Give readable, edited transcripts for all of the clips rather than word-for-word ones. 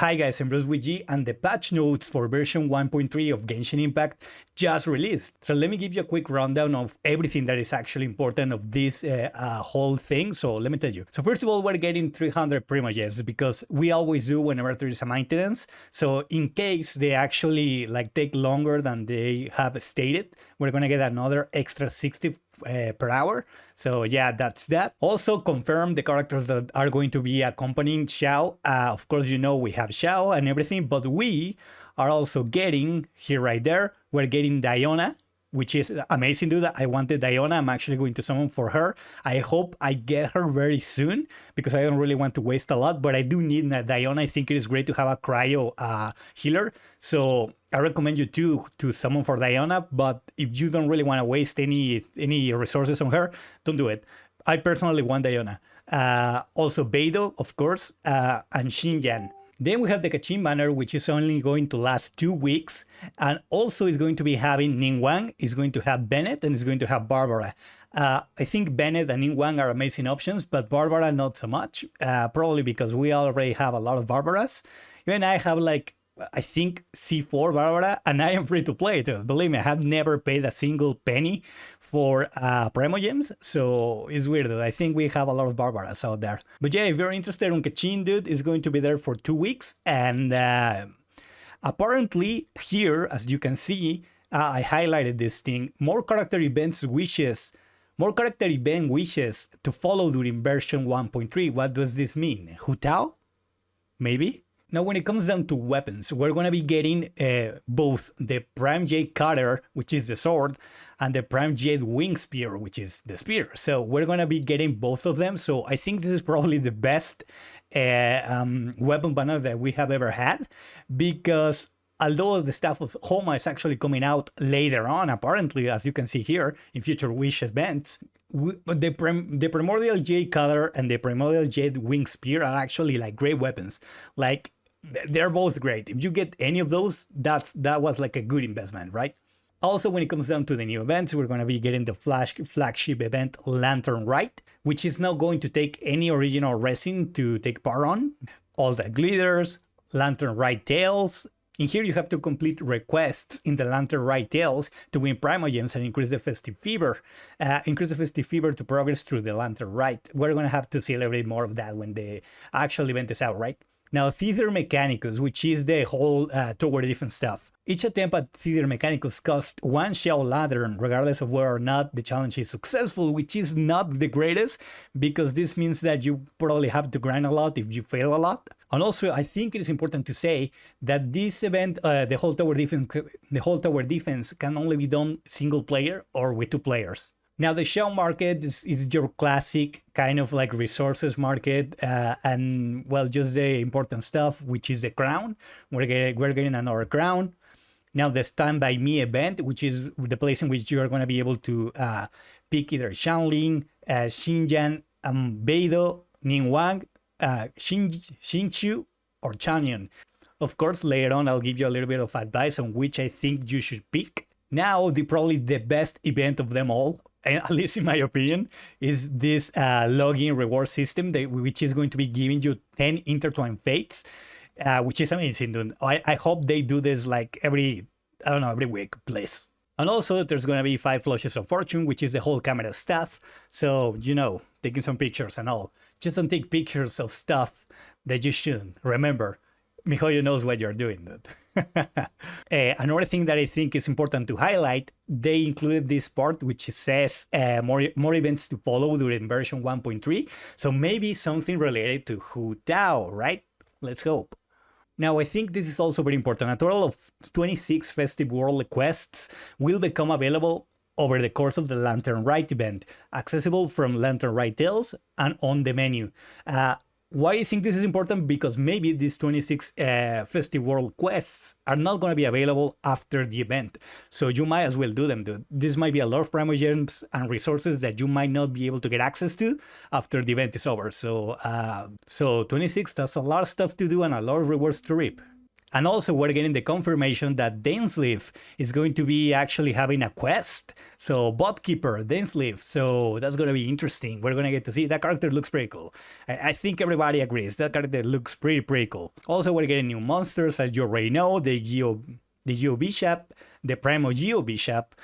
Hi guys, I'm Bruce with G, and the patch notes for version 1.3 of Genshin Impact just released. So let me give you a quick rundown of everything that is actually important of this whole thing. So let me tell you. So first of all, we're getting 300 Primogems because we always do whenever there is a maintenance. So in case they actually take longer than they have stated, we're gonna get another extra 60 per hour. So yeah, that's that. Also confirm the characters that are going to be accompanying Xiao. Of course, you know we have Xiao and everything, but we are also getting, here right there, we're getting Diona, which is amazing, dude. I wanted Diona. I'm actually going to summon for her. I hope I get her very soon because I don't really want to waste a lot, but I do need Diona. I think it is great to have a cryo healer. So I recommend you to summon for Diona, but if you don't really want to waste any resources on her, don't do it. I personally want Diona. Also Beidou, of course, and Xinjiang. Then we have the Keqing banner, which is only going to last 2 weeks, and also is going to be having Ningguang, is going to have Bennett, and is going to have Barbara. I think Bennett and Ningguang are amazing options, but Barbara not so much, probably because we already have a lot of Barbaras. Even I have I think C4 Barbara, and I am free to play it. Believe me, I have never paid a single penny for Primogems, so it's weird. I think we have a lot of Barbaras out there. But yeah, if you're interested in Keqing, dude, it's going to be there for 2 weeks, and apparently here, as you can see, I highlighted this thing, more character event wishes to follow during version 1.3. What does this mean? Hutao? Maybe? Now, when it comes down to weapons, we're going to be getting both the Prime Jade Cutter, which is the sword, and the Prime Jade Wing Spear, which is the spear. So we're going to be getting both of them. So I think this is probably the best weapon banner that we have ever had, because although the stuff of Homa is actually coming out later on, apparently, as you can see here, in future Wish events, the Primordial Jade Cutter and the Primordial Jade Wing Spear are actually great weapons. They're both great. If you get any of those, that was a good investment, right? Also, when it comes down to the new events, we're going to be getting the flagship event Lantern Rite, which is not going to take any original resin to take part on. All the glitters, Lantern Rite Tails. In here, you have to complete requests in the Lantern Rite Tails to win Primogems and increase the festive fever. Increase the festive fever to progress through the Lantern Rite. We're going to have to see a little bit more of that when the actual event is out, right? Now, Theater Mechanicus, which is the whole tower defense stuff. Each attempt at Theater Mechanicus costs 1 Xiao Lantern, regardless of whether or not the challenge is successful, which is not the greatest, because this means that you probably have to grind a lot if you fail a lot. And also, I think it is important to say that this event, the whole tower defense can only be done single player or with 2 players. Now, the Xiao market is your classic kind of resources market, and well, just the important stuff, which is the crown. We're getting another crown. Now, the Stand By Me event, which is the place in which you are going to be able to pick either Xianling, Xinjiang, Beidou, Ningguang, Xinqiu, or Changyun. Of course, later on, I'll give you a little bit of advice on which I think you should pick. Now, probably the best event of them all, at least in my opinion, is this login reward system, which is going to be giving you 10 intertwined fates, which is amazing, dude. I hope they do this every week, please. And also, there's going to be 5 flushes of fortune, which is the whole camera stuff. So, taking some pictures and all. Just don't take pictures of stuff that you shouldn't. Remember, Mihoyo knows what you're doing, dude. Another thing that I think is important to highlight, they included this part which says more events to follow during version 1.3. So maybe something related to Hutao, right? Let's hope. Now, I think this is also very important. A total of 26 Festive World quests will become available over the course of the Lantern Rite event, accessible from Lantern Rite Tales and on the menu. Why I think this is important? Because maybe these 26 Festive World quests are not going to be available after the event. So you might as well do them, dude. This might be a lot of Primogems and resources that you might not be able to get access to after the event is over. So 26, that's a lot of stuff to do and a lot of rewards to reap. And also we're getting the confirmation that Dainsleif is going to be actually having a quest. So Botkeeper, Dainsleif. So that's going to be interesting. We're going to get to see. That character looks pretty cool. I think everybody agrees. That character looks pretty cool. Also, we're getting new monsters, as you already know. The Geo Bishop, the Primogems Bishop.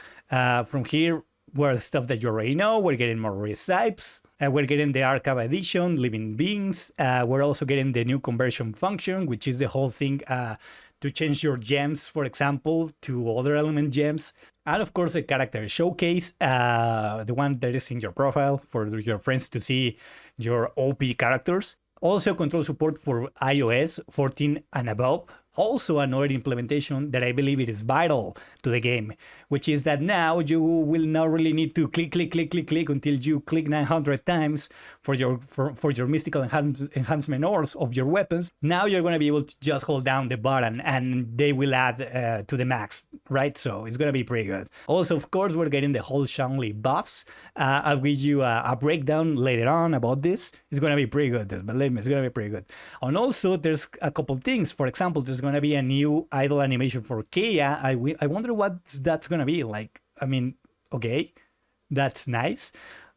From here, were stuff that you already know. We're getting more race types. We're getting the Archive Edition, Living Beings. We're also getting the new conversion function, which is the whole thing to change your gems, for example, to other element gems. And of course, the character showcase, the one that is in your profile for your friends to see your OP characters. Also, control support for iOS 14 and above. Also, another implementation that I believe it is vital to the game, which is that now you will not really need to click until you click 900 times for your mystical enhancement ores of your weapons. Now you're going to be able to just hold down the button and they will add to the max, right? So it's going to be pretty good. Also, of course, we're getting the whole Shanli buffs. I'll give you a breakdown later on about this. It's going to be pretty good, believe me, it's going to be pretty good. And also, there's a couple things. For example, there's going to be a new idle animation for Keqing. I wonder what that's going to be like. I mean, okay, that's nice.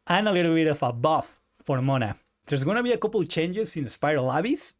And a little bit of a buff for Mona. There's going to be a couple changes in Spiral Abyss.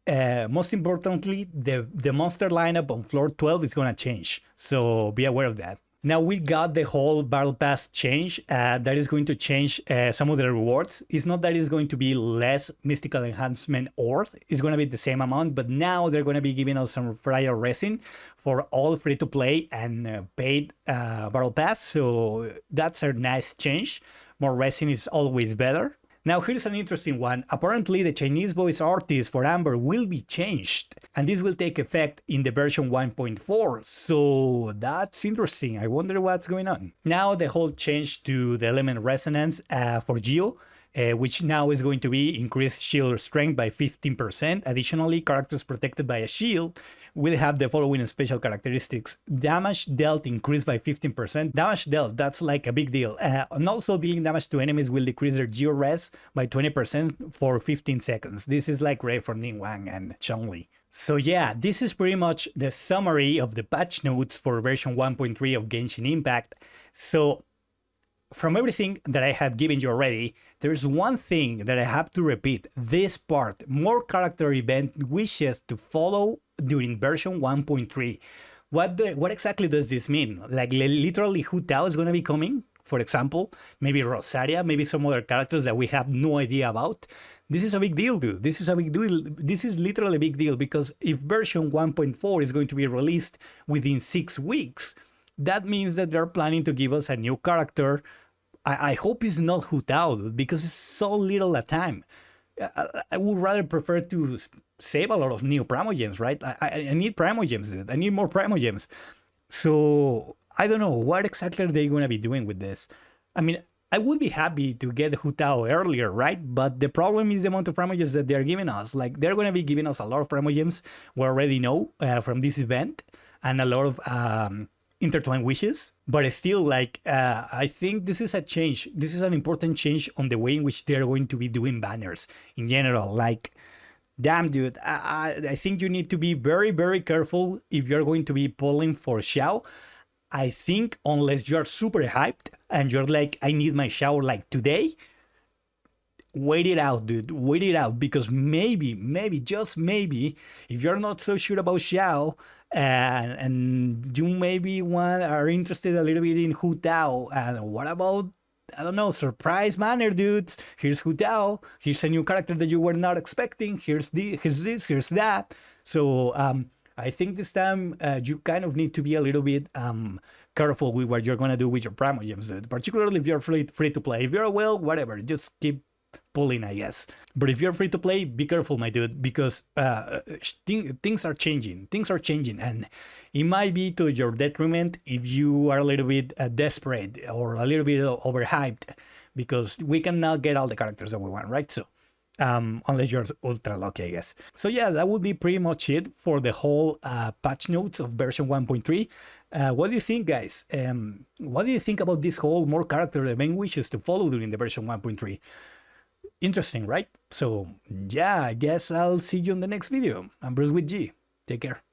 Most importantly, the monster lineup on floor 12 is going to change. So be aware of that. Now we got the whole Battle Pass change that is going to change some of the rewards. It's not that it's going to be less mystical enhancement ores. It's going to be the same amount, but now they're going to be giving us some fryer resin for all free-to-play and paid Battle Pass. So that's a nice change. More resin is always better. Now here's an interesting one. Apparently the Chinese voice artist for Amber will be changed, and this will take effect in the version 1.4. So that's interesting. I wonder what's going on. Now the whole change to the element resonance for Geo, which now is going to be increased shield strength by 15%. Additionally, characters protected by a shield will have the following special characteristics. Damage dealt increased by 15%. Damage dealt, that's like a big deal. And also dealing damage to enemies will decrease their Geo res by 20% for 15 seconds. This is like great for Ningguang and Chun-Li. So yeah, this is pretty much the summary of the patch notes for version 1.3 of Genshin Impact. So from everything that I have given you already, there's one thing that I have to repeat. This part, more character event wishes to follow during version 1.3. What exactly does this mean? Like literally Hutao is going to be coming, for example, maybe Rosaria, maybe some other characters that we have no idea about. This is a big deal, dude. This is a big deal. This is literally a big deal because if version 1.4 is going to be released within 6 weeks, that means that they're planning to give us a new character. I hope it's not Hutao, dude, because it's so little a time. I would rather prefer to save a lot of new Primogems, right? I need Primogems, dude. I need more Primogems. So I don't know what exactly are they going to be doing with this. I mean, I would be happy to get Hutao earlier, right? But the problem is the amount of Primogems that they're giving us. Like, they're going to be giving us a lot of Primogems we already know from this event, and a lot of intertwined wishes. But still, like, I think this is a change. This is an important change on the way in which they're going to be doing banners in general. Like, damn, dude, I think you need to be very, very careful if you're going to be pulling for Xiao. I think unless you're super hyped and you're like, I need my Xiao like today, wait it out, dude. Wait it out, because maybe, just maybe, if you're not so sure about Xiao and you maybe are interested a little bit in Hutao, and what about, I don't know, surprise manner, dudes? Here's Hutao. Here's a new character that you were not expecting. Here's this, here's that. So I think this time you kind of need to be a little bit careful with what you're going to do with your Primogems, dude. Particularly if you're free to play. If you're well, whatever, just keep pulling, I guess. But if you're free to play, be careful, my dude, because things are changing. Things are changing, and it might be to your detriment if you are a little bit desperate or a little bit overhyped, because we cannot get all the characters that we want, right? So unless you're ultra lucky, I guess. So yeah, that would be pretty much it for the whole patch notes of version 1.3. What do you think, guys? What do you think about this whole more character event wishes to follow during the version 1.3? Interesting, right? So yeah, I guess I'll see you in the next video. I'm Bruce with G. Take care.